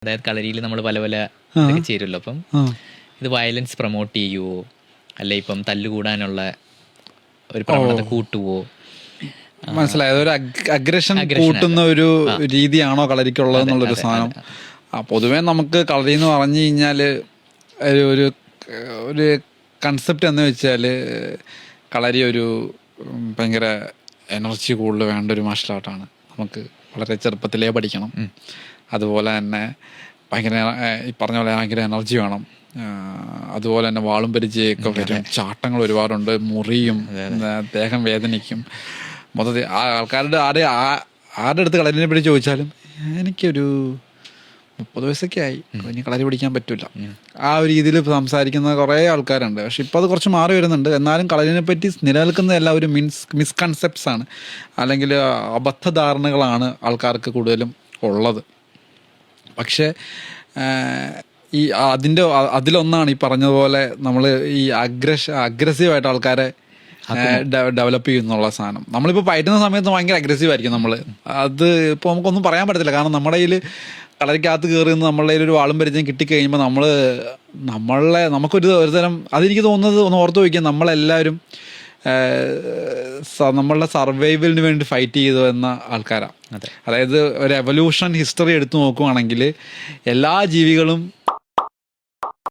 അതായത് കളരിയിൽ നമ്മൾ പല പല ഇതൊക്കെ ചേരുമല്ലോ. അപ്പം ഇത് വയലൻസ് പ്രൊമോട്ട് ചെയ്യുവോ, അല്ലെ ഇപ്പം തല്ലുകൂടാനുള്ള ഒരു പ്രവണത കൂട്ടുവോ? മനസ്സിലായത് ഒരു അഗ്രഷൻ കൂട്ടുന്ന ഒരു രീതിയാണോ കളരിക്കുള്ളത് എന്നുള്ളൊരു സാധനം. പൊതുവേ നമുക്ക് കളരി എന്ന് പറഞ്ഞു കഴിഞ്ഞാൽ ഒരു ഒരു കൺസെപ്റ്റ് എന്ന് വെച്ചാൽ കളരി ഒരു ഭയങ്കര എനർജി കൂടുതൽ വേണ്ട ഒരു മാർഷൽ ആർട്ടാണ്. നമുക്ക് വളരെ ചെറുപ്പത്തിലേ പഠിക്കണം. അതുപോലെ തന്നെ ഭയങ്കര ഈ പറഞ്ഞ പോലെ ഭയങ്കര എനർജി വേണം. അതുപോലെ തന്നെ വാളും പരിചയമൊക്കെ വരും, ചാട്ടങ്ങൾ ഒരുപാടുണ്ട്, മുറിയും, ദേഹം വേദനിക്കും. മൊത്തത്തിൽ ആൾക്കാരുടെ ആരുടെ അടുത്ത് കളരിനെ പറ്റി ചോദിച്ചാലും എനിക്കൊരു 30 വയസ്സൊക്കെ ആയി, ഇനി കളരി പഠിക്കാൻ പറ്റില്ല, ആ ഒരു രീതിയിൽ സംസാരിക്കുന്ന കുറേ ആൾക്കാരുണ്ട്. പക്ഷെ ഇപ്പോൾ അത് കുറച്ച് മാറി വരുന്നുണ്ട്. എന്നാലും കളരിനെ പറ്റി നിലനിൽക്കുന്ന എല്ലാം ഒരു മിസ്കൺസെപ്റ്റ്സ് ആണ്, അല്ലെങ്കിൽ അബദ്ധധാരണകളാണ് ആൾക്കാർക്ക് കൂടുതലും ഉള്ളത്. പക്ഷേ ഈ അതിലൊന്നാണ് ഈ പറഞ്ഞതുപോലെ നമ്മൾ ഈ അഗ്രസീവായിട്ട് ആൾക്കാരെ ഡെവലപ്പ് ചെയ്യുന്നുള്ള സാധനം. നമ്മളിപ്പോൾ പയറ്റുന്ന സമയത്ത് ഭയങ്കര അഗ്രസീവ് ആയിരിക്കും നമ്മൾ. അത് ഇപ്പോൾ നമുക്കൊന്നും പറയാൻ പറ്റത്തില്ല. കാരണം നമ്മുടെ കയ്യിൽ കളരിക്കകത്ത് കയറുന്ന നമ്മളുടെ ഒരു വാളും പരിചയം കിട്ടിക്കഴിയുമ്പോൾ നമുക്കൊരു തരം അതെനിക്ക് തോന്നുന്നത് ഒന്ന് ഓർത്ത് വയ്ക്കുക, നമ്മളെല്ലാവരും നമ്മളുടെ സർവൈവലിന് വേണ്ടി ഫൈറ്റ് ചെയ്തു എന്ന ആൾക്കാരാണ്. അതായത് ഒരു എവല്യൂഷൻ ഹിസ്റ്ററി എടുത്തു നോക്കുവാണെങ്കിൽ എല്ലാ ജീവികളും